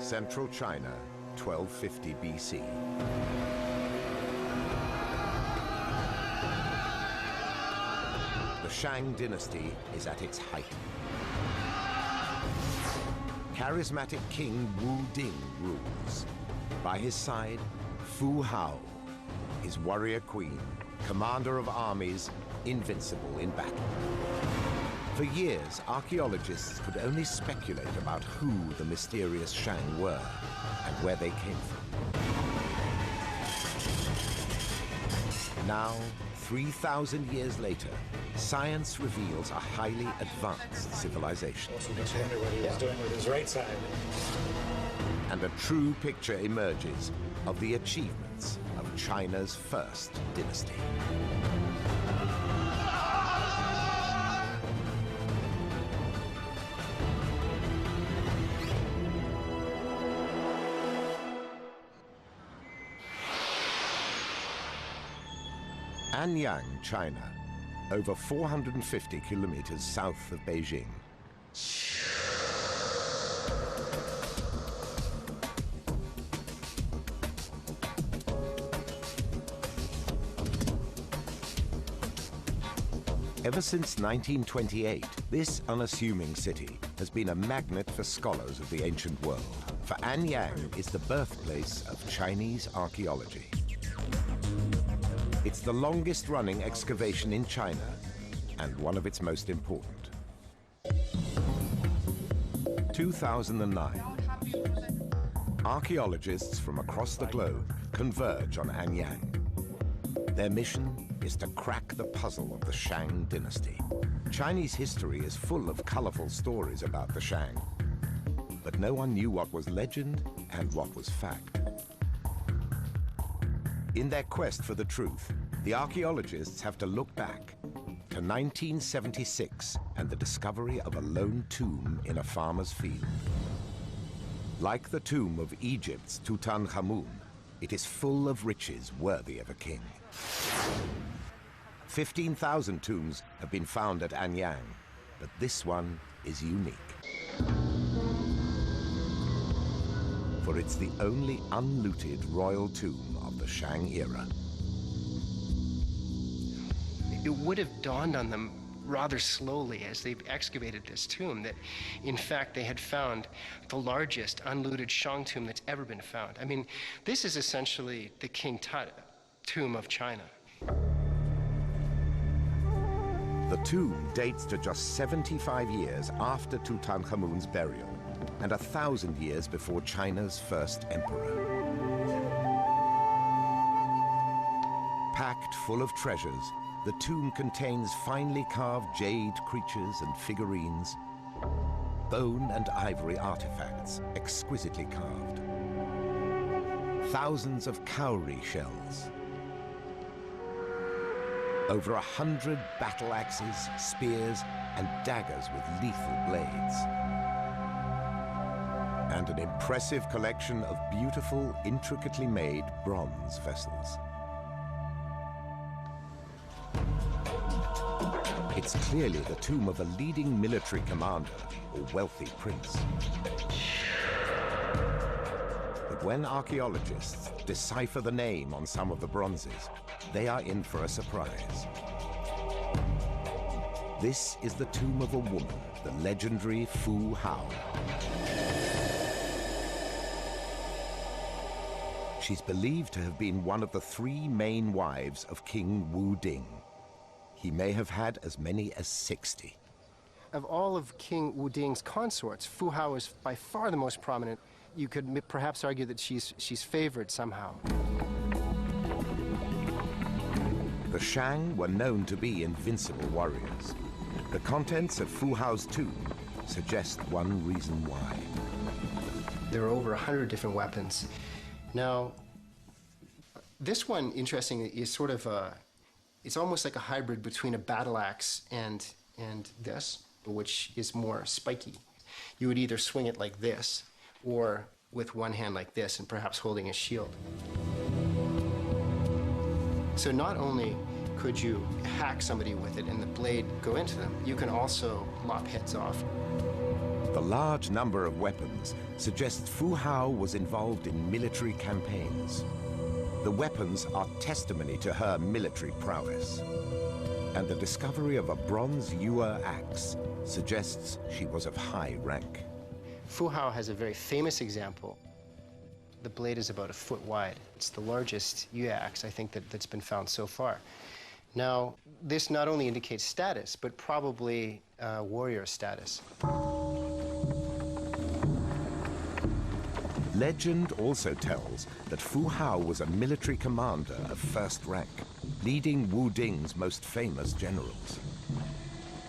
Central China, 1250 BC. The Shang dynasty is at its height. Charismatic King Wu Ding rules. By his side, Fu Hao, his warrior queen, commander of armies, invincible in battle. For years, archaeologists could only speculate about who the mysterious Shang were and where they came from. Now, 3,000 years later, science reveals a highly advanced civilization. Also makes you wonder what he was doing with his right side. And a true picture emerges of the achievements of China's first dynasty. Anyang, China, over 450 kilometers south of Beijing. Ever since 1928, this unassuming city has been a magnet for scholars of the ancient world. For Anyang is the birthplace of Chinese archaeology. It's the longest-running excavation in China and one of its most important. 2009. Archaeologists from across the globe converge on Anyang. Their mission is to crack the puzzle of the Shang dynasty. Chinese history is full of colorful stories about the Shang, but no one knew what was legend and what was fact. In their quest for the truth, the archaeologists have to look back to 1976 and the discovery of a lone tomb in a farmer's field. Like the tomb of Egypt's Tutancâmon, it is full of riches worthy of a king. 15,000 tombs have been found at Anyang, but this one is unique. For it's the only unlooted royal tomb of the Shang era. It would have dawned on them rather slowly as they excavated this tomb that, in fact, they had found the largest unlooted Shang tomb that's ever been found. I mean, this is essentially the King Tut tomb of China. The tomb dates to just 75 years after Tutankhamun's burial and 1,000 years before China's first emperor. Packed full of treasures, the tomb contains finely carved jade creatures and figurines, bone and ivory artifacts exquisitely carved, thousands of cowrie shells, over 100 battle axes, spears, and daggers with lethal blades, and an impressive collection of beautiful, intricately made bronze vessels. It's clearly the tomb of a leading military commander or wealthy prince. But when archaeologists decipher the name on some of the bronzes, they are in for a surprise. This is the tomb of a woman, the legendary Fu Hao. She's believed to have been one of the 3 main wives of King Wu Ding. He may have had as many as 60. Of all of King Wu Ding's consorts, Fu Hao is by far the most prominent. You could perhaps argue that she's favored somehow. The Shang were known to be invincible warriors. The contents of Fu Hao's tomb suggest one reason why. There are over 100 different weapons. Now, this one, interestingly, is sort of it's almost like a hybrid between a battle axe and this, which is more spiky. You would either swing it like this, or with one hand like this, and perhaps holding a shield. So not only could you hack somebody with it and the blade go into them, you can also lop heads off. The large number of weapons suggests Fu Hao was involved in military campaigns. The weapons are testimony to her military prowess. And the discovery of a bronze ewer axe suggests she was of high rank. Fu Hao has a very famous example. The blade is about 1 foot wide. It's the largest ewer axe, I think, that's been found so far. Now, this not only indicates status, but probably warrior status. Legend also tells that Fu Hao was a military commander of first rank, leading Wu Ding's most famous generals,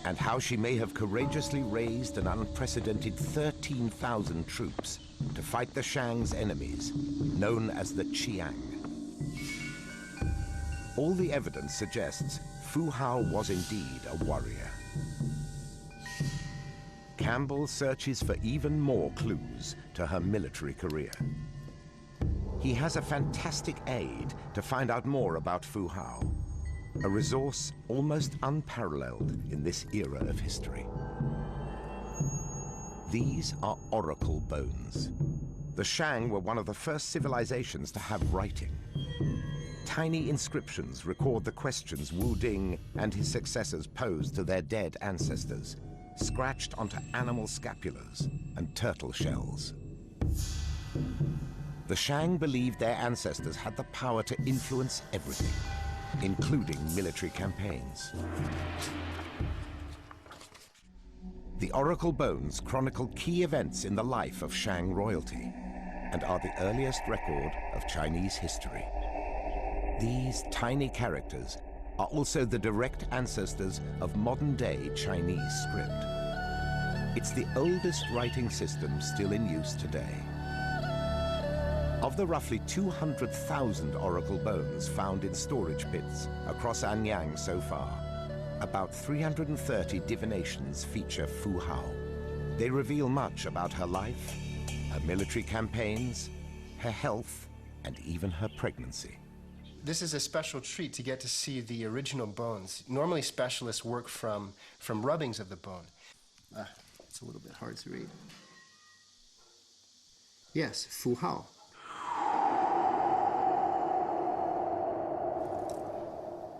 and how she may have courageously raised an unprecedented 13,000 troops to fight the Shang's enemies, known as the Qiang. All the evidence suggests Fu Hao was indeed a warrior. Campbell searches for even more clues to her military career. He has a fantastic aid to find out more about Fu Hao, a resource almost unparalleled in this era of history. These are oracle bones. The Shang were one of the first civilizations to have writing. Tiny inscriptions record the questions Wu Ding and his successors posed to their dead ancestors, scratched onto animal scapulars and turtle shells. The Shang believed their ancestors had the power to influence everything, including military campaigns. The oracle bones chronicle key events in the life of Shang royalty and are the earliest record of Chinese history. These tiny characters are also the direct ancestors of modern-day Chinese script. It's the oldest writing system still in use today. Of the roughly 200,000 oracle bones found in storage pits across Anyang so far, about 330 divinations feature Fu Hao. They reveal much about her life, her military campaigns, her health, and even her pregnancy. This is a special treat to get to see the original bones. Normally specialists work from rubbings of the bone. It's a little bit hard to read. Yes, Fu Hao.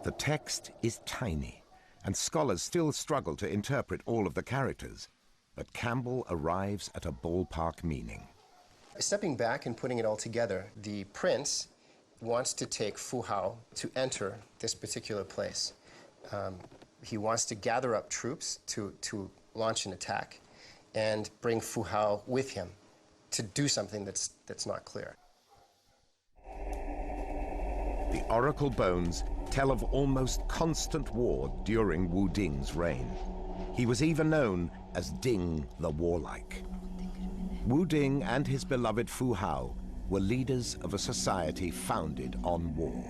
The text is tiny, and scholars still struggle to interpret all of the characters, but Campbell arrives at a ballpark meaning. Stepping back and putting it all together, the prince wants to take Fu Hao to enter this particular place. He wants to gather up troops to launch an attack and bring Fu Hao with him to do something that's not clear. The oracle bones tell of almost constant war during Wu Ding's reign. He was even known as Ding the Warlike. Wu Ding and his beloved Fu Hao were leaders of a society founded on war.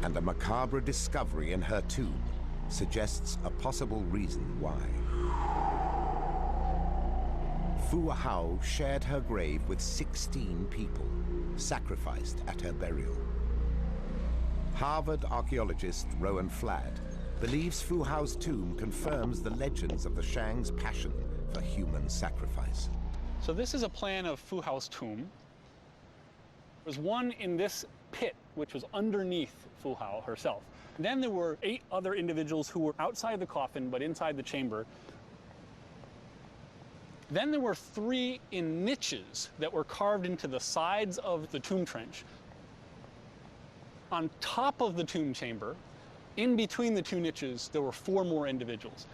And a macabre discovery in her tomb suggests a possible reason why. Fu Hao shared her grave with 16 people, sacrificed at her burial. Harvard archaeologist Rowan Fladd believes Fu Hao's tomb confirms the legends of the Shang's passion for human sacrifice. So this is a plan of Fu Hao's tomb. There was one in this pit, which was underneath Fu Hao herself. Then there were 8 other individuals who were outside the coffin, but inside the chamber. Then there were 3 in niches that were carved into the sides of the tomb trench. On top of the tomb chamber, in between the 2 niches, there were 4 more individuals.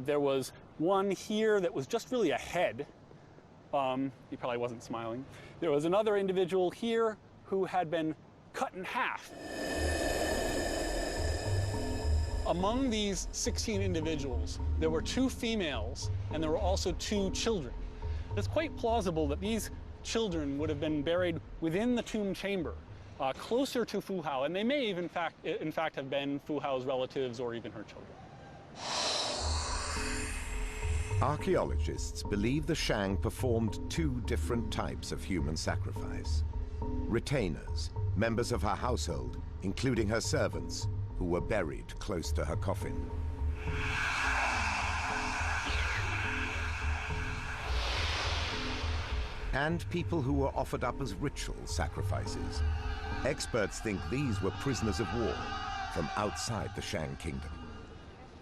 There was one here that was just really a head. He probably wasn't smiling. There was another individual here who had been cut in half. Among these 16 individuals, there were 2 females, and there were also 2 children. It's quite plausible that these children would have been buried within the tomb chamber, closer to Fu Hao, and they may even, in fact, have been Fu Hao's relatives or even her children. Archaeologists believe the Shang performed 2 different types of human sacrifice. retainers, members of her household, including her servants, who were buried close to her coffin. And people who were offered up as ritual sacrifices. Experts think these were prisoners of war from outside the Shang kingdom.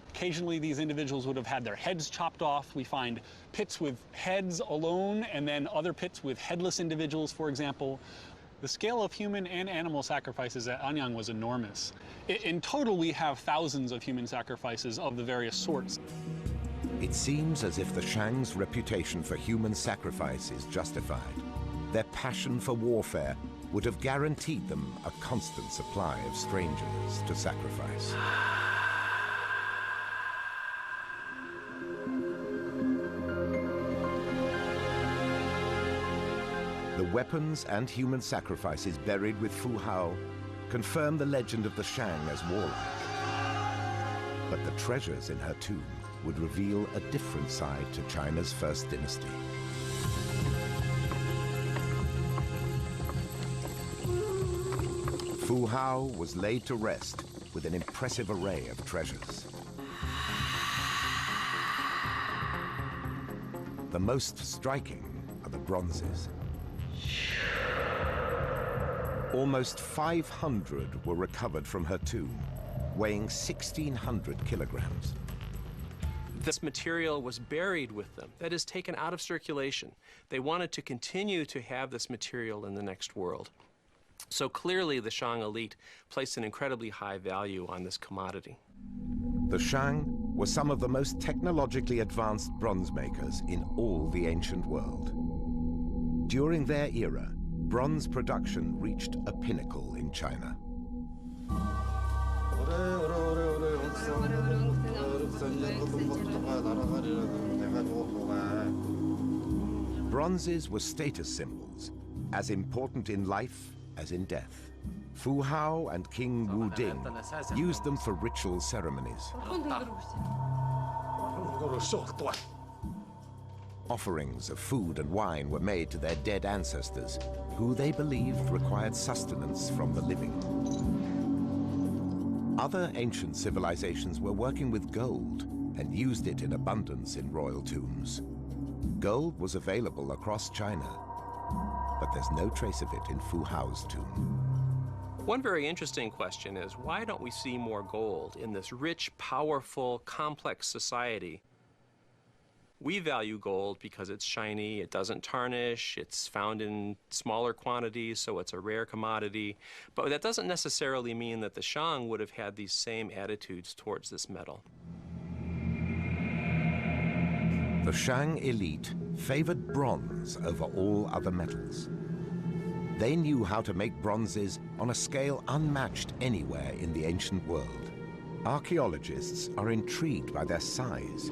Occasionally, these individuals would have had their heads chopped off. We find pits with heads alone, and then other pits with headless individuals, for example. The scale of human and animal sacrifices at Anyang was enormous. In total, we have thousands of human sacrifices of the various sorts. It seems as if the Shang's reputation for human sacrifice is justified. Their passion for warfare would have guaranteed them a constant supply of strangers to sacrifice. The weapons and human sacrifices buried with Fu Hao confirm the legend of the Shang as warlike. But the treasures in her tomb would reveal a different side to China's first dynasty. Fu Hao was laid to rest with an impressive array of treasures. The most striking are the bronzes. Almost 500 were recovered from her tomb, weighing 1,600 kilograms. This material was buried with them, that is, taken out of circulation. They wanted to continue to have this material in the next world. So clearly the Shang elite placed an incredibly high value on this commodity. The Shang were some of the most technologically advanced bronze makers in all the ancient world. During their era, bronze production reached a pinnacle in China. Bronzes were status symbols, as important in life as in death. Fu Hao and King Wu Ding used them for ritual ceremonies. Offerings of food and wine were made to their dead ancestors, who they believed required sustenance from the living. Other ancient civilizations were working with gold and used it in abundance in royal tombs. Gold was available across China, but there's no trace of it in Fu Hao's tomb. One very interesting question is, why don't we see more gold in this rich, powerful, complex society? We value gold because it's shiny, it doesn't tarnish, it's found in smaller quantities, so it's a rare commodity. But that doesn't necessarily mean that the Shang would have had these same attitudes towards this metal. The Shang elite favored bronze over all other metals. They knew how to make bronzes on a scale unmatched anywhere in the ancient world. Archaeologists are intrigued by their size.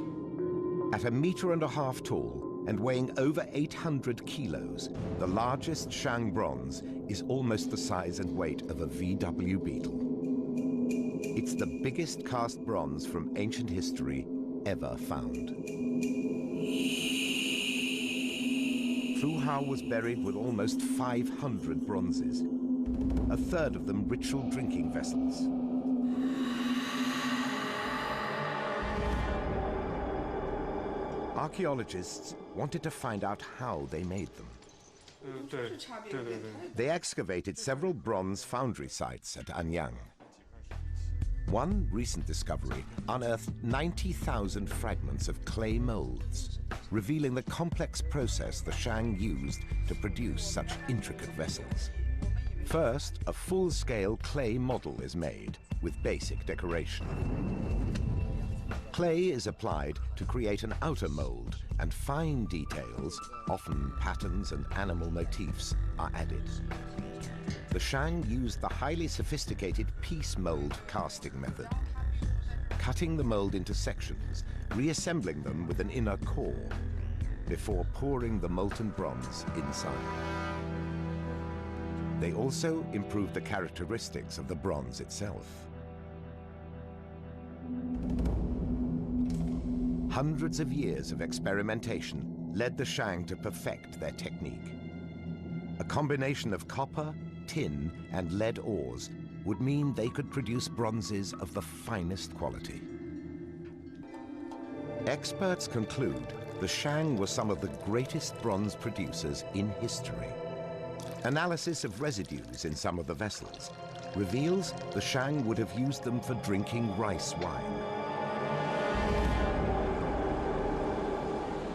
At 1.5 meters tall and weighing over 800 kilos, the largest Shang bronze is almost the size and weight of a VW Beetle. It's the biggest cast bronze from ancient history ever found. Fu Hao was buried with almost 500 bronzes, a third of them ritual drinking vessels. Archaeologists wanted to find out how they made them. They excavated several bronze foundry sites at Anyang. One recent discovery unearthed 90,000 fragments of clay molds, revealing the complex process the Shang used to produce such intricate vessels. First, a full-scale clay model is made with basic decoration. Clay is applied to create an outer mold, and fine details, often patterns and animal motifs, are added. The Shang used the highly sophisticated piece mold casting method, cutting the mold into sections, reassembling them with an inner core, before pouring the molten bronze inside. They also improved the characteristics of the bronze itself. Hundreds of years of experimentation led the Shang to perfect their technique. A combination of copper, tin, and lead ores would mean they could produce bronzes of the finest quality. Experts conclude the Shang were some of the greatest bronze producers in history. Analysis of residues in some of the vessels reveals the Shang would have used them for drinking rice wine.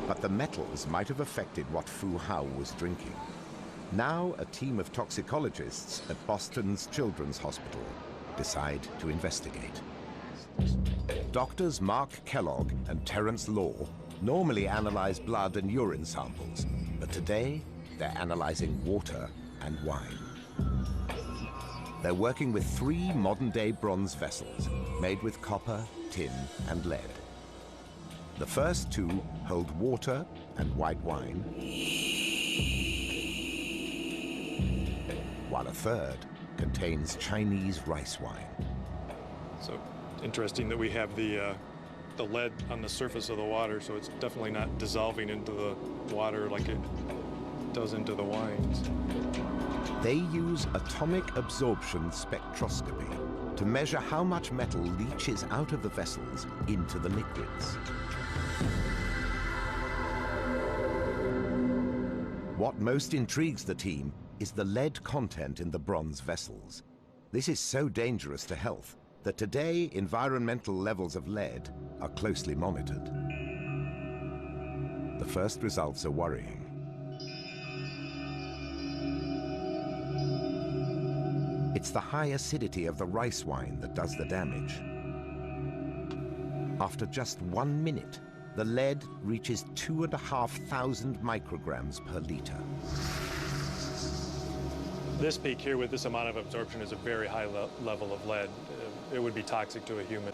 But the metals might have affected what Fu Hao was drinking. Now, a team of toxicologists at Boston's Children's Hospital decide to investigate. Doctors Mark Kellogg and Terence Law normally analyze blood and urine samples, but today they're analyzing water and wine. They're working with 3 modern-day bronze vessels made with copper, tin, and lead. The first 2 hold water and white wine, while a third contains Chinese rice wine. So interesting that we have the lead on the surface of the water, so it's definitely not dissolving into the water like it does into the wines. They use atomic absorption spectroscopy to measure how much metal leaches out of the vessels into the liquids. What most intrigues the team is the lead content in the bronze vessels. This is so dangerous to health that today environmental levels of lead are closely monitored. The first results are worrying. It's the high acidity of the rice wine that does the damage. After just 1 minute, the lead reaches 2,500 micrograms per liter. This peak here with this amount of absorption is a very high level of lead. It would be toxic to a human.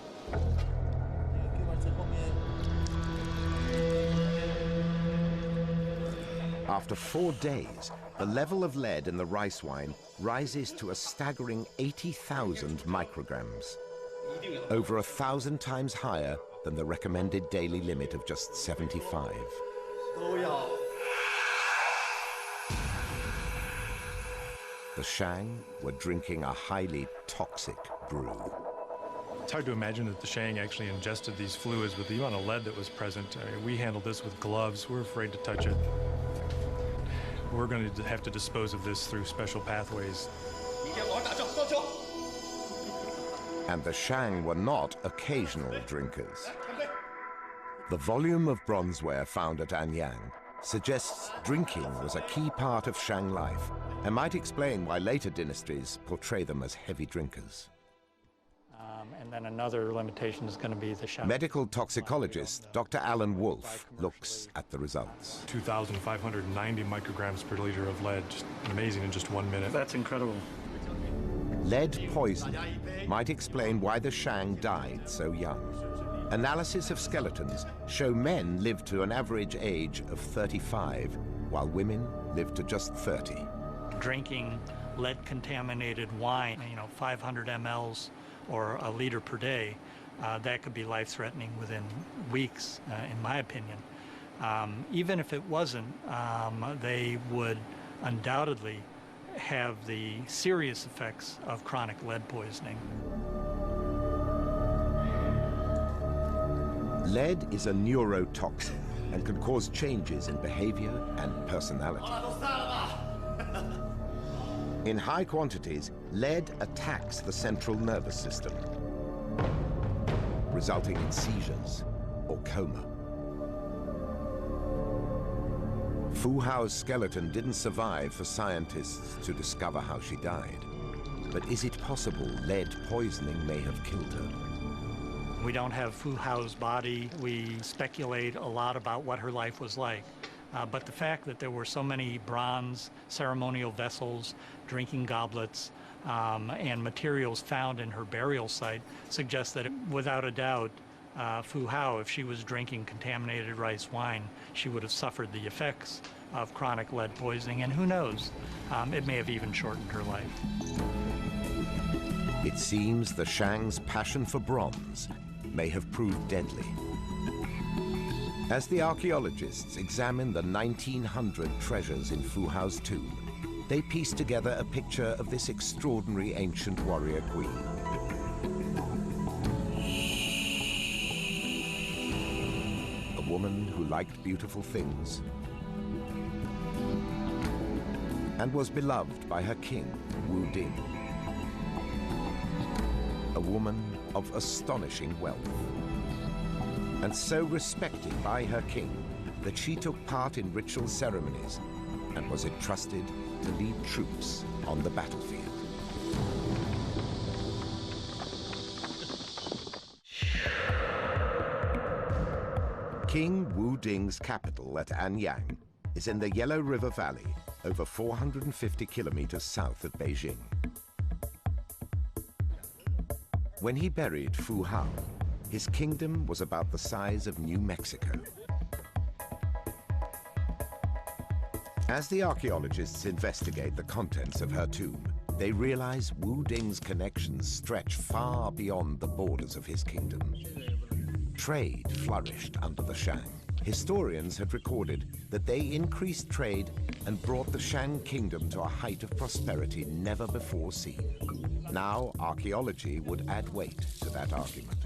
After 4 days, the level of lead in the rice wine rises to a staggering 80,000 micrograms, over 1,000 times higher than the recommended daily limit of just 75. The Shang were drinking a highly toxic brew. It's hard to imagine that the Shang actually ingested these fluids with the amount of lead that was present. I mean, we handled this with gloves. We're afraid to touch it. We're going to have to dispose of this through special pathways. And the Shang were not occasional drinkers. The volume of bronzeware found at Anyang suggests drinking was a key part of Shang life and might explain why later dynasties portray them as heavy drinkers. And then another limitation is going to be the Shang. Medical toxicologist Dr. Alan Wolfe looks at the results. 2,590 micrograms per liter of lead, just amazing in just 1 minute. That's incredible. Lead poisoning might explain why the Shang died so young. Analysis of skeletons show men lived to an average age of 35, while women lived to just 30. Drinking lead-contaminated wine, 500 mLs or a liter per day, that could be life-threatening within weeks, in my opinion. Even if it wasn't, they would undoubtedly have the serious effects of chronic lead poisoning. Lead is a neurotoxin and can cause changes in behavior and personality. In high quantities, lead attacks the central nervous system, resulting in seizures or coma. Fu Hao's skeleton didn't survive for scientists to discover how she died. But is it possible lead poisoning may have killed her? We don't have Fu Hao's body. We speculate a lot about what her life was like. But the fact that there were so many bronze ceremonial vessels, drinking goblets, and materials found in her burial site suggests that, without a doubt, Fu Hao, if she was drinking contaminated rice wine, she would have suffered the effects of chronic lead poisoning, and who knows, it may have even shortened her life. It seems the Shang's passion for bronze may have proved deadly. As the archaeologists examine the 1,900 treasures in Fu Hao's tomb, they piece together a picture of this extraordinary ancient warrior queen. A woman who liked beautiful things and was beloved by her king, Wu Ding. A woman of astonishing wealth, and so respected by her king that she took part in ritual ceremonies and was entrusted to lead troops on the battlefield. King Wu Ding's capital at Anyang is in the Yellow River Valley, over 450 kilometers south of Beijing. When he buried Fu Hao, his kingdom was about the size of New Mexico. As the archaeologists investigate the contents of her tomb, they realize Wu Ding's connections stretch far beyond the borders of his kingdom. Trade flourished under the Shang. Historians had recorded that they increased trade and brought the Shang kingdom to a height of prosperity never before seen. Now, archaeology would add weight to that argument.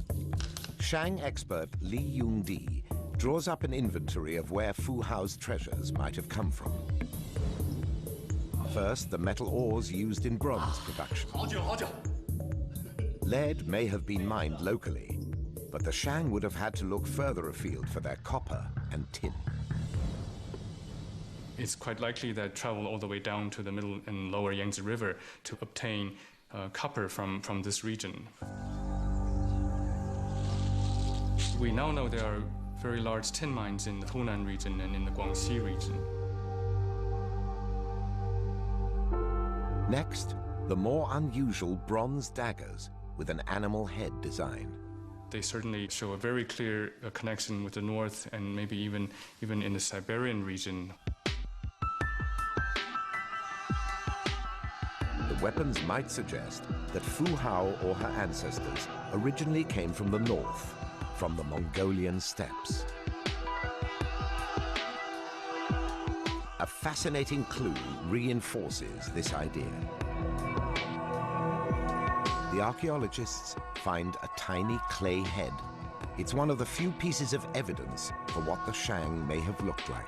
Shang expert Li Yongdi draws up an inventory of where Fu Hao's treasures might have come from. First, the metal ores used in bronze production. Lead may have been mined locally, but the Shang would have had to look further afield for their copper and tin. It's quite likely that travel all the way down to the middle and lower Yangtze River to obtain copper from this region. We now know there are very large tin mines in the Hunan region and in the Guangxi region. Next, the more unusual bronze daggers with an animal head design. They certainly show a very clear connection with the north and maybe even in the Siberian region. The weapons might suggest that Fu Hao or her ancestors originally came from the north, from the Mongolian steppes. A fascinating clue reinforces this idea. The archaeologists find a tiny clay head. It's one of the few pieces of evidence for what the Shang may have looked like.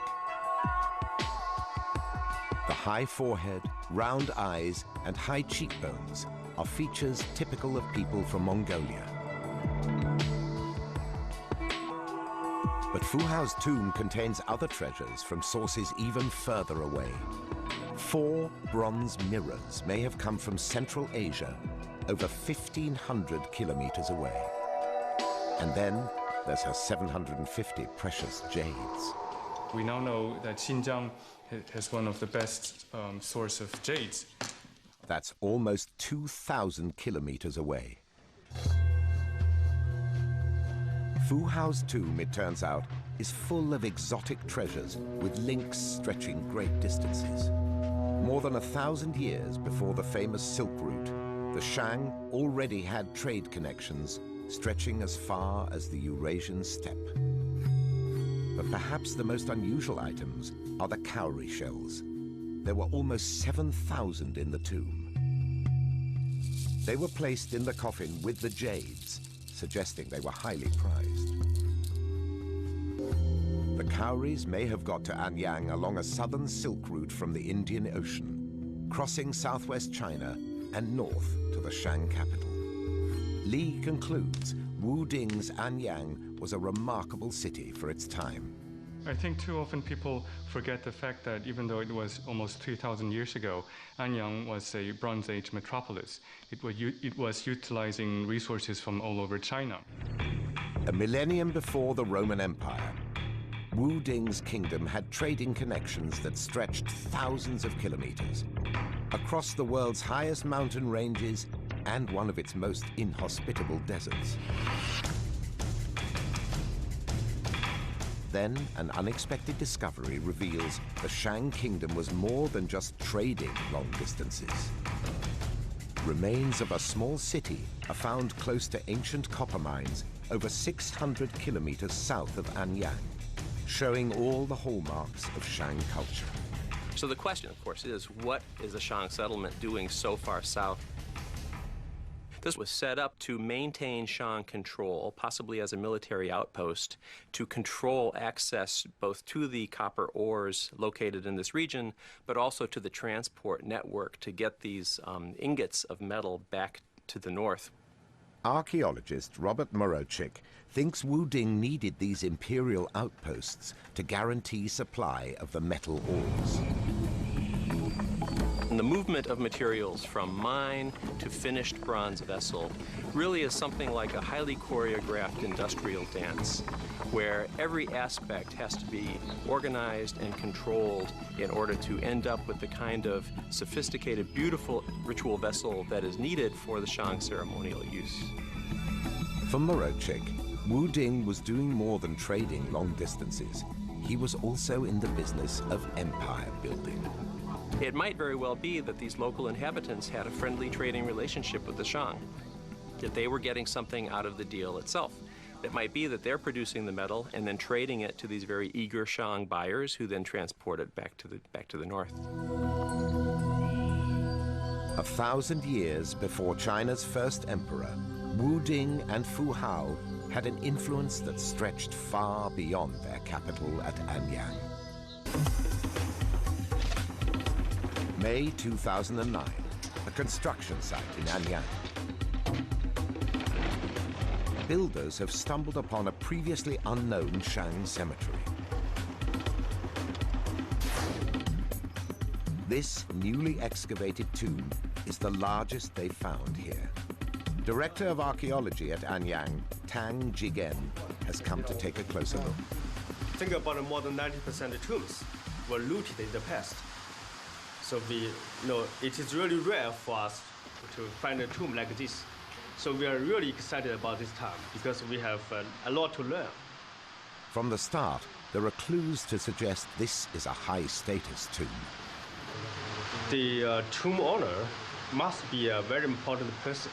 The high forehead, round eyes, and high cheekbones are features typical of people from Mongolia. But Fu Hao's tomb contains other treasures from sources even further away. 4 bronze mirrors may have come from Central Asia, over 1,500 kilometers away. And then there's her 750 precious jades. We now know that Xinjiang has one of the best source of jades. That's almost 2,000 kilometers away. Fu Hao's tomb, it turns out, is full of exotic treasures with links stretching great distances. More than 1,000 years before the famous Silk Route, the Shang already had trade connections stretching as far as the Eurasian steppe. But perhaps the most unusual items are the cowrie shells. There were almost 7,000 in the tomb. They were placed in the coffin with the jades, suggesting they were highly prized. The cowries may have got to Anyang along a southern silk route from the Indian Ocean, crossing southwest China and north to the Shang capital. Li concludes Wu Ding's Anyang was a remarkable city for its time. I think too often people forget the fact that even though it was almost 3,000 years ago, Anyang was a Bronze Age metropolis. It was utilizing resources from all over China. A millennium before the Roman Empire, Wu Ding's kingdom had trading connections that stretched thousands of kilometers across the world's highest mountain ranges and one of its most inhospitable deserts. Then, an unexpected discovery reveals the Shang kingdom was more than just trading long distances. Remains of a small city are found close to ancient copper mines over 600 kilometers south of Anyang, showing all the hallmarks of Shang culture. So the question, of course, is what is the Shang settlement doing so far south? This was set up to maintain Shang control, possibly as a military outpost, to control access both to the copper ores located in this region, but also to the transport network to get these ingots of metal back to the north. Archaeologist Robert Morochik thinks Wu Ding needed these imperial outposts to guarantee supply of the metal ores. And the movement of materials from mine to finished bronze vessel really is something like a highly choreographed industrial dance, where every aspect has to be organized and controlled in order to end up with the kind of sophisticated, beautiful ritual vessel that is needed for the Shang ceremonial use. For Morochik, Wu Ding was doing more than trading long distances. He was also in the business of empire building. It might very well be that these local inhabitants had a friendly trading relationship with the Shang, that they were getting something out of the deal itself. It might be that they're producing the metal and then trading it to these very eager Shang buyers who then transport it back to the north. 1,000 years before China's first emperor, Wu Ding and Fu Hao had an influence that stretched far beyond their capital at Anyang. May 2009, a construction site in Anyang. Builders have stumbled upon a previously unknown Shang cemetery. This newly excavated tomb is the largest they've found here. Director of Archaeology at Anyang, Tang Jigen, has come to take a closer look. Think about more than 90% of tombs were looted in the past. So it is really rare for us to find a tomb like this. So we are really excited about this time because we have a lot to learn. From the start, there are clues to suggest this is a high-status tomb. The tomb owner must be a very important person.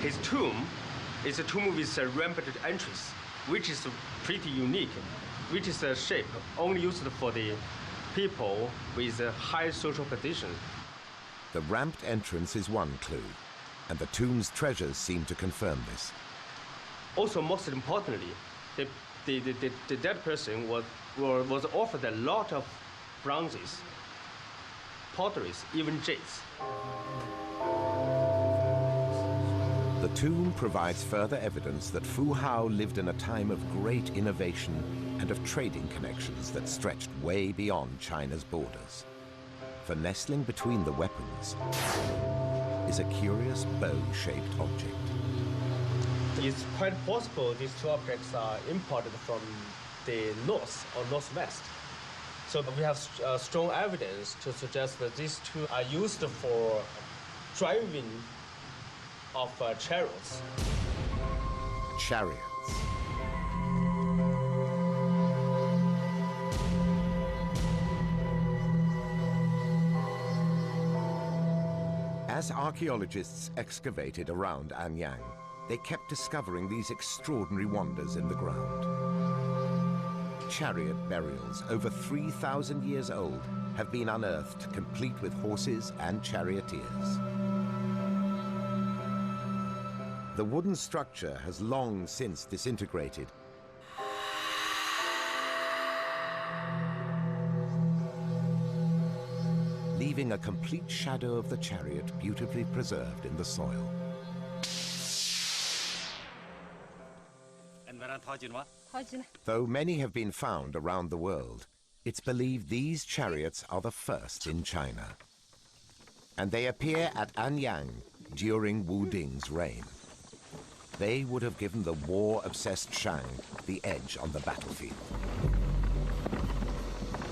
His tomb is a tomb with a ramped entrance, which is pretty unique, which is a shape only used for the people with a high social position. The ramped entrance is one clue, and the tomb's treasures seem to confirm this. Also, most importantly, the dead person was offered a lot of bronzes, potteries, even jades. The tomb provides further evidence that Fu Hao lived in a time of great innovation and of trading connections that stretched way beyond China's borders. For nestling between the weapons is a curious bow-shaped object. It's quite possible these two objects are imported from the north or northwest. So we have strong evidence to suggest that these two are used for driving of chariots. Chariots. As archaeologists excavated around Anyang, they kept discovering these extraordinary wonders in the ground. Chariot burials over 3,000 years old have been unearthed, complete with horses and charioteers. The wooden structure has long since disintegrated, leaving a complete shadow of the chariot beautifully preserved in the soil. Though many have been found around the world, it's believed these chariots are the first in China. And they appear at Anyang during Wu Ding's reign. They would have given the war-obsessed Shang the edge on the battlefield.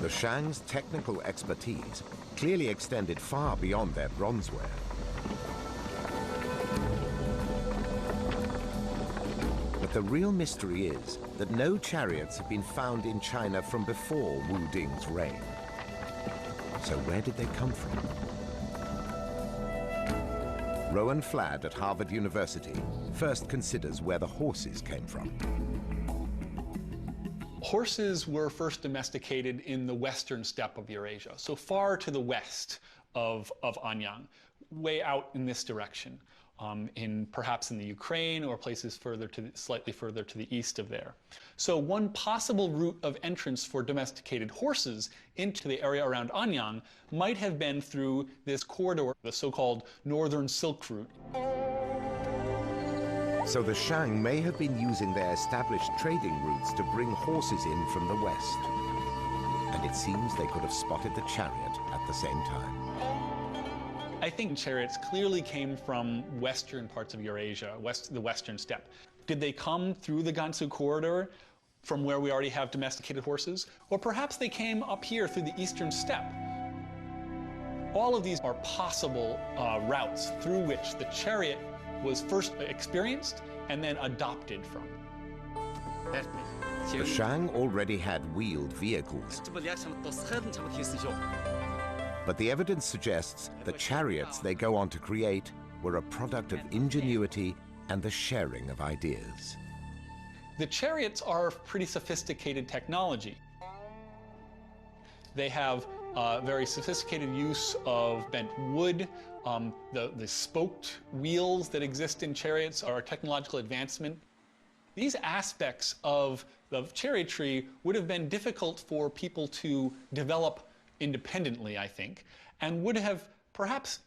The Shang's technical expertise clearly extended far beyond their bronzeware. But the real mystery is that no chariots have been found in China from before Wu Ding's reign. So where did they come from? Rowan Fladd at Harvard University first considers where the horses came from. Horses were first domesticated in the western steppe of Eurasia, so far to the west of Anyang, way out in this direction, perhaps in the Ukraine or places slightly further to the east of there. So one possible route of entrance for domesticated horses into the area around Anyang might have been through this corridor, the so-called Northern Silk Route. So the Shang may have been using their established trading routes to bring horses in from the west. And it seems they could have spotted the chariot at the same time. I think chariots clearly came from western parts of Eurasia, the western steppe. Did they come through the Gansu corridor from where we already have domesticated horses? Or perhaps they came up here through the eastern steppe. All of these are possible routes through which the chariot was first experienced and then adopted from. The Shang already had wheeled vehicles. But the evidence suggests the chariots they go on to create were a product of ingenuity and the sharing of ideas. The chariots are pretty sophisticated technology. They have very sophisticated use of bent wood. The spoked wheels that exist in chariots are a technological advancement. These aspects of the chariotry would have been difficult for people to develop independently, I think, and would have perhaps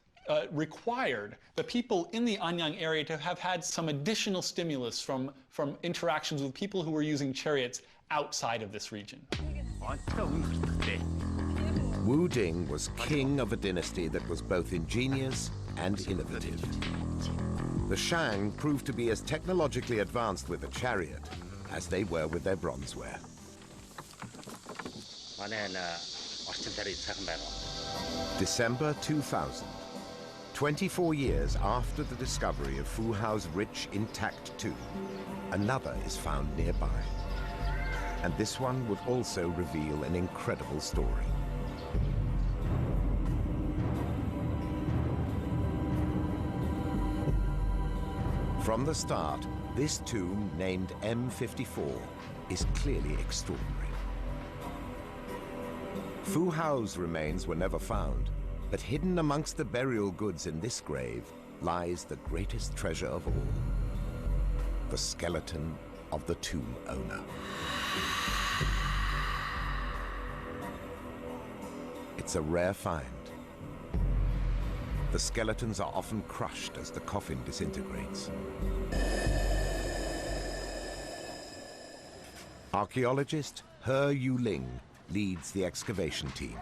required the people in the Anyang area to have had some additional stimulus from interactions with people who were using chariots outside of this region. Wu Ding was king of a dynasty that was both ingenious and innovative. The Shang proved to be as technologically advanced with the chariot as they were with their bronzeware. December 2000, 24 years after the discovery of Fu Hao's rich, intact tomb, another is found nearby. And this one would also reveal an incredible story. From the start, this tomb, named M54, is clearly extraordinary. Fu Hao's remains were never found, but hidden amongst the burial goods in this grave lies the greatest treasure of all, the skeleton of the tomb owner. It's a rare find. The skeletons are often crushed as the coffin disintegrates. Archaeologist He Yuling leads the excavation team.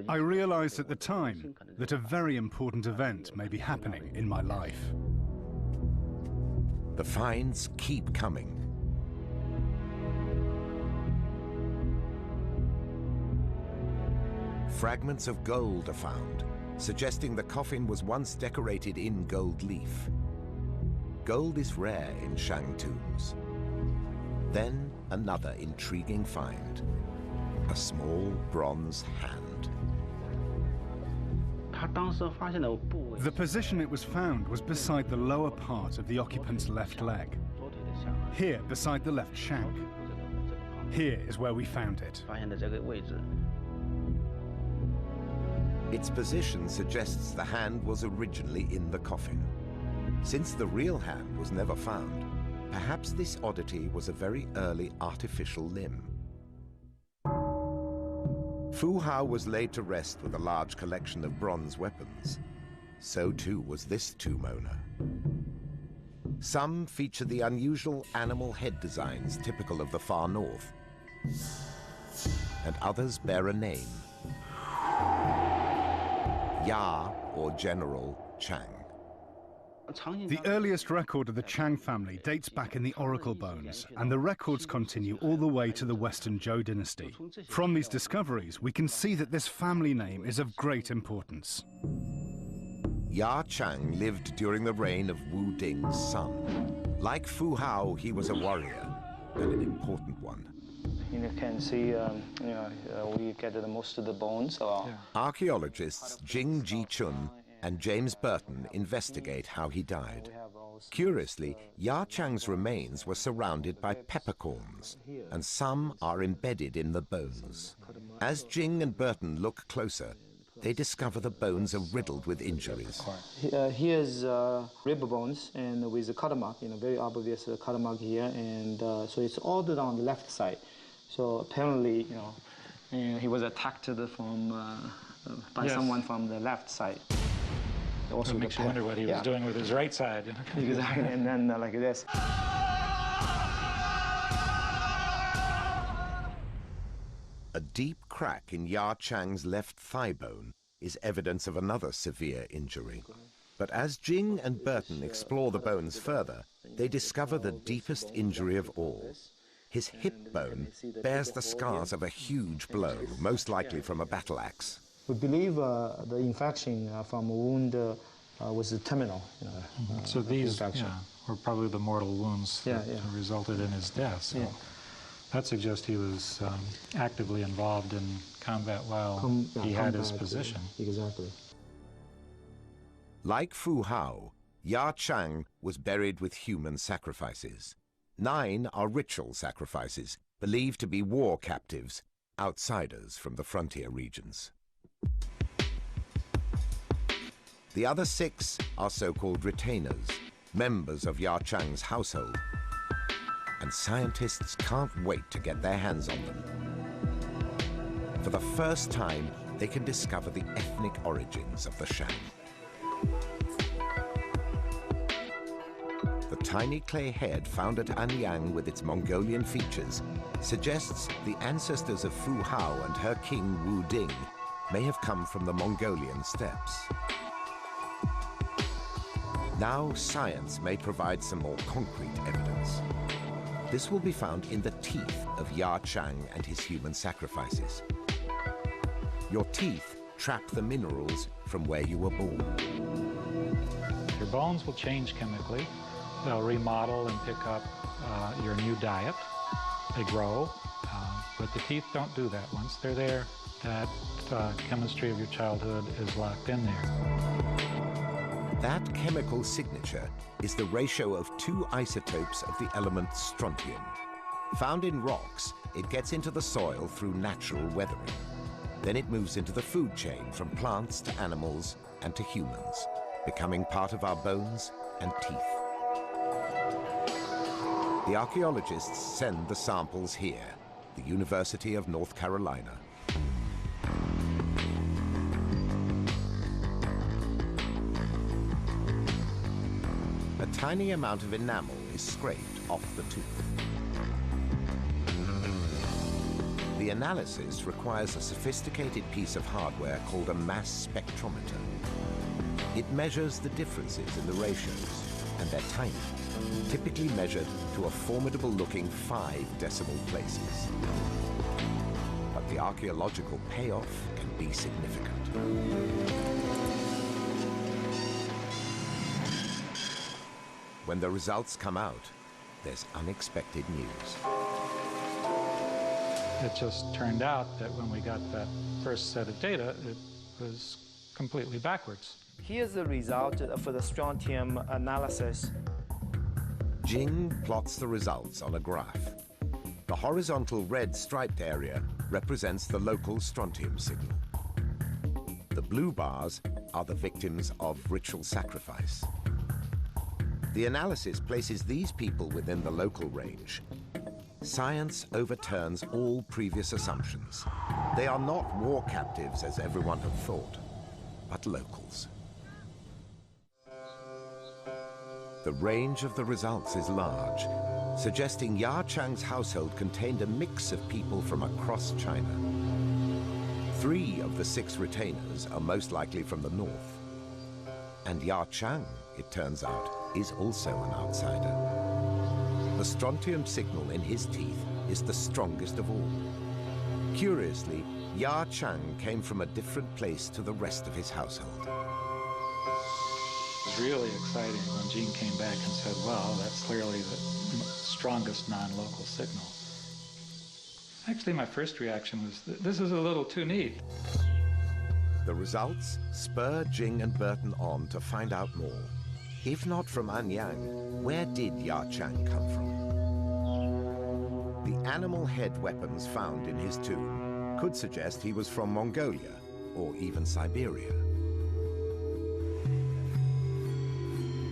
I realized at the time that a very important event may be happening in my life. The finds keep coming. Fragments of gold are found, suggesting the coffin was once decorated in gold leaf. Gold is rare in Shang tombs. Then another intriguing find, a small bronze hand. The position it was found was beside the lower part of the occupant's left leg. Here, beside the left shank. Here is where we found it. Its position suggests the hand was originally in the coffin. Since the real hand was never found, perhaps this oddity was a very early artificial limb. Fu Hao was laid to rest with a large collection of bronze weapons. So too was this tomb owner. Some feature the unusual animal head designs typical of the far north, and others bear a name. Ya, or General Chang. The earliest record of the Chang family dates back in the oracle bones, and the records continue all the way to the Western Zhou dynasty. From these discoveries, we can see that this family name is of great importance. Ya Chang lived during the reign of Wu Ding's son. Like Fu Hao, he was a warrior, and an important one. You can see, we get most of the bones. Archaeologists Jing Ji Chun and James Burton investigate how he died. Curiously, Ya Chang's remains were surrounded by peppercorns, and some are embedded in the bones. As Jing and Burton look closer, they discover the bones are riddled with injuries. Here's rib bones and with a cut mark, very obvious cut mark here, and so it's all on the left side. So apparently, he was attacked from by someone from the left side. Also, it makes you wonder what he was doing with his right side. Exactly, and then like this. A deep crack in Ya Chang's left thigh bone is evidence of another severe injury. But as Jing and Burton explore the bones further, they discover the deepest injury of all. His hip bone bears the scars of a huge blow, most likely from a battle axe. We believe the infection from a wound was terminal. So these were probably the mortal wounds that resulted in his death. So that suggests he was actively involved in combat while he had his position. Exactly. Like Fu Hao, Ya Chang was buried with human sacrifices. 9 are ritual sacrifices, believed to be war captives, outsiders from the frontier regions. The other 6 are so-called retainers, members of Ya Chang's household. And scientists can't wait to get their hands on them. For the first time, they can discover the ethnic origins of the Shang. The tiny clay head found at Anyang with its Mongolian features suggests the ancestors of Fu Hao and her king Wu Ding may have come from the Mongolian steppes. Now science may provide some more concrete evidence. This will be found in the teeth of Ya Chang and his human sacrifices. Your teeth trap the minerals from where you were born. Your bones will change chemically. They'll remodel and pick up your new diet. They grow, but the teeth don't do that. Once they're there, that chemistry of your childhood is locked in there. That chemical signature is the ratio of 2 isotopes of the element strontium. Found in rocks, it gets into the soil through natural weathering. Then it moves into the food chain from plants to animals and to humans, becoming part of our bones and teeth. The archaeologists send the samples here, the University of North Carolina. A tiny amount of enamel is scraped off the tooth. The analysis requires a sophisticated piece of hardware called a mass spectrometer. It measures the differences in the ratios, and they're tiny, typically measured to a formidable-looking 5 decimal places. But the archaeological payoff can be significant. When the results come out, there's unexpected news. It just turned out that when we got that first set of data, it was completely backwards. Here's the result for the strontium analysis. Jing plots the results on a graph. The horizontal red striped area represents the local strontium signal. The blue bars are the victims of ritual sacrifice. The analysis places these people within the local range. Science overturns all previous assumptions. They are not war captives as everyone had thought, but locals. The range of the results is large, suggesting Ya Chang's household contained a mix of people from across China. 3 of the 6 retainers are most likely from the north. And Ya Chang, it turns out, is also an outsider. The strontium signal in his teeth is the strongest of all. Curiously, Ya Chang came from a different place to the rest of his household. It was really exciting when Gene came back and said, well, that's clearly the strongest non-local signal. Actually, my first reaction was, this is a little too neat. The results spur Jing and Burton on to find out more. If not from Anyang, where did Yachang come from? The animal head weapons found in his tomb could suggest he was from Mongolia or even Siberia.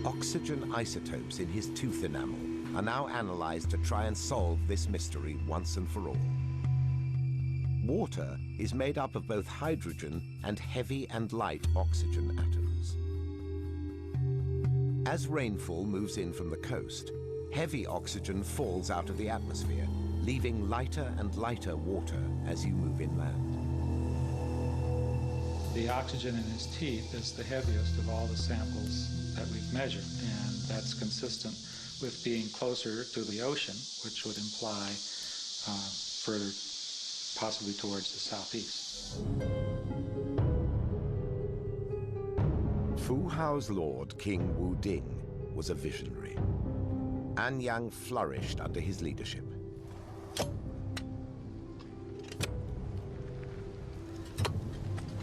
Oxygen isotopes in his tooth enamel are now analyzed to try and solve this mystery once and for all. Water is made up of both hydrogen and heavy and light oxygen atoms. As rainfall moves in from the coast, heavy oxygen falls out of the atmosphere, leaving lighter and lighter water as you move inland. The oxygen in his teeth is the heaviest of all the samples that we've measured, and that's consistent with being closer to the ocean, which would imply further, possibly towards the southeast. Fu Hao's lord, King Wu Ding, was a visionary. Anyang flourished under his leadership.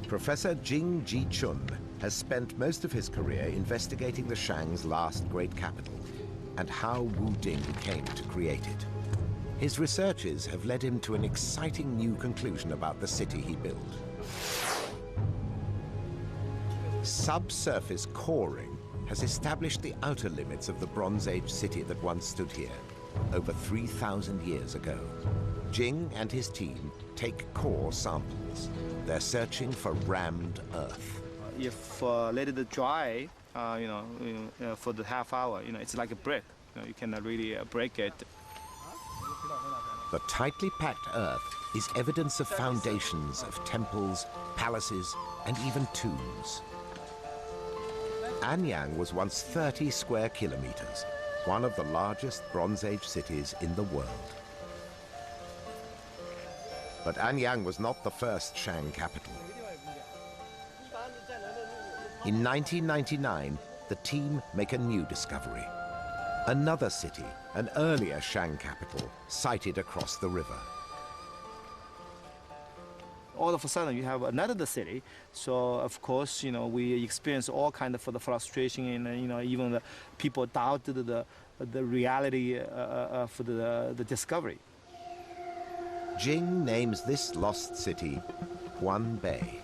Professor Jing Ji-chun has spent most of his career investigating the Shang's last great capital and how Wu Ding came to create it. His researches have led him to an exciting new conclusion about the city he built. Subsurface coring has established the outer limits of the Bronze Age city that once stood here, over 3,000 years ago. Jing and his team take core samples. They're searching for rammed earth. If let it dry, for the half hour, it's like a brick. You cannot really break it. The tightly packed earth is evidence of foundations of temples, palaces, and even tombs. Anyang was once 30 square kilometers, one of the largest Bronze Age cities in the world. But Anyang was not the first Shang capital. In 1999, the team make a new discovery. Another city, an earlier Shang capital, sighted across the river. All of a sudden, you have another city. So, of course, we experience all kind of the frustration, and even the people doubted the reality for the discovery. Jing names this lost city One Bay.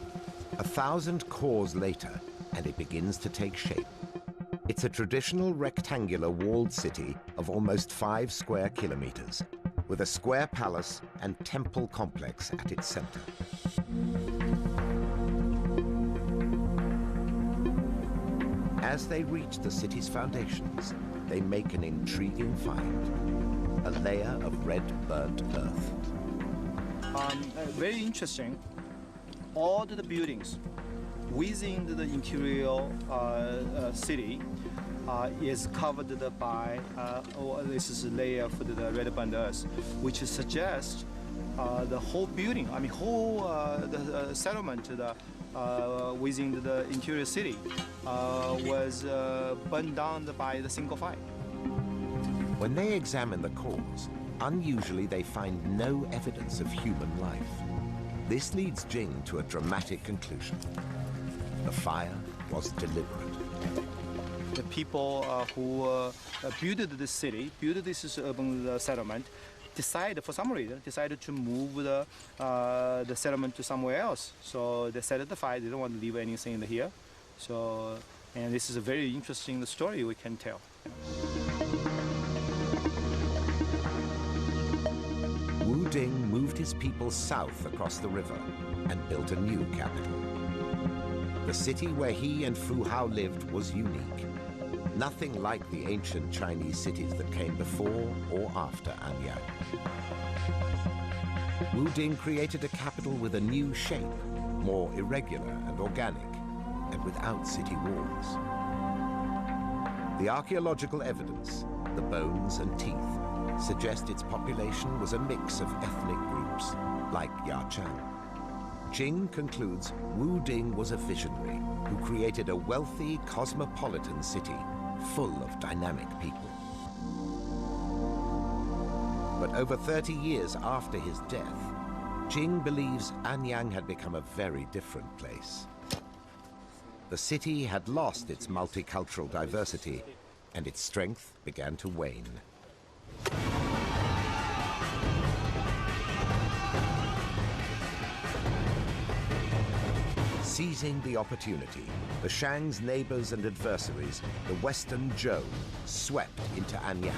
1,000 cores later, and it begins to take shape. It's a traditional rectangular walled city of almost 5 square kilometers, with a square palace and temple complex at its center. As they reach the city's foundations, they make an intriguing find, a layer of red burnt earth. Very interesting. All the buildings within the interior city is covered by this is a layer for the red burnt earth, which suggests the whole building, the settlement within the interior city was burned down by the single fire. When they examine the cores, unusually they find no evidence of human life. This leads Jing to a dramatic conclusion. The fire was deliberate. The people who built this city, built this urban settlement, for some reason, decided to move the settlement to somewhere else. So they set the fire. They don't want to leave anything here. So, and this is a very interesting story we can tell. Wu Ding moved his people south across the river and built a new capital. The city where he and Fu Hao lived was unique. Nothing like the ancient Chinese cities that came before or after Anyang. Wu Ding created a capital with a new shape, more irregular and organic, and without city walls. The archaeological evidence, the bones and teeth, suggest its population was a mix of ethnic groups, like Yachang. Jing concludes Wu Ding was a visionary who created a wealthy, cosmopolitan city full of dynamic people. But over 30 years after his death, Jing believes Anyang had become a very different place. the city had lost its multicultural diversity, and its strength began to wane. Seizing the opportunity, the Shang's neighbors and adversaries, the Western Zhou, swept into Anyang.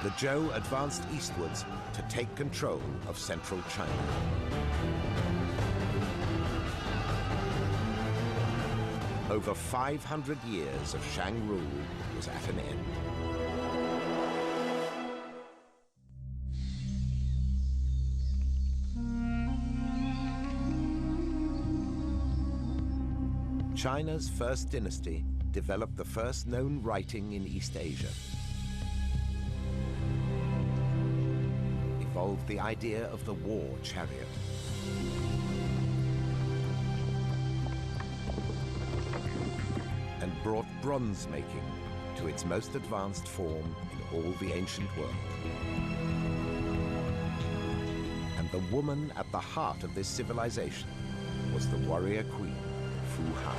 The Zhou advanced eastwards to take control of central China. Over 500 years of Shang rule was at an end. China's first dynasty developed the first known writing in East Asia. Evolved the idea of the war chariot. And brought bronze making to its most advanced form in all the ancient world. And the woman at the heart of this civilization was the warrior queen, Fu Hao.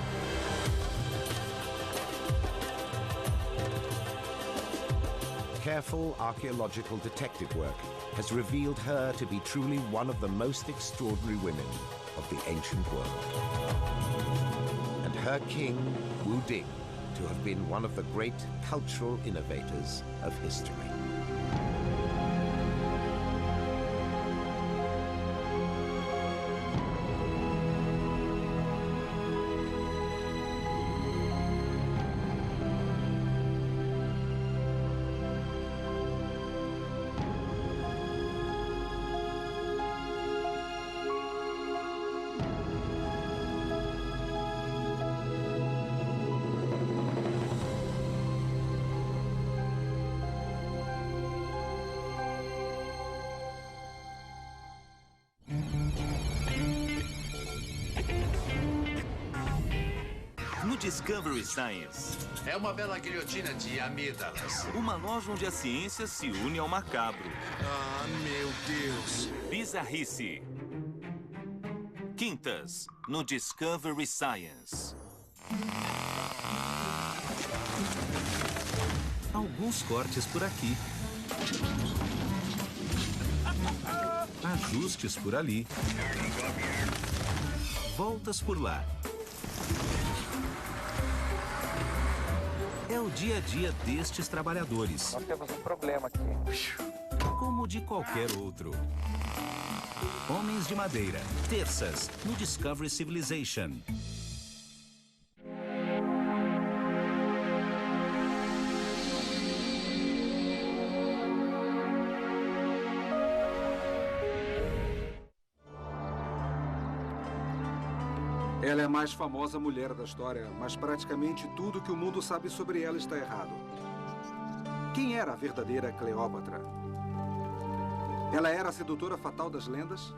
Careful archaeological detective work has revealed her to be truly one of the most extraordinary women of the ancient world. And her king, Wu Ding, to have been one of the great cultural innovators of history. No Discovery Science. É uma bela guilhotina de amígdalas. Uma loja onde a ciência se une ao macabro. Ah, meu Deus. Bizarrice. Quintas, no Discovery Science. Alguns cortes por aqui. Ajustes por ali. Voltas por lá. É o dia a dia destes trabalhadores. Nós temos um problema aqui. Como de qualquer outro. Homens de Madeira. Terças, no Discovery Civilization. Ela é a mais famosa mulher da história, mas praticamente tudo que o mundo sabe sobre ela está errado. Quem era a verdadeira Cleópatra? Ela era a sedutora fatal das lendas?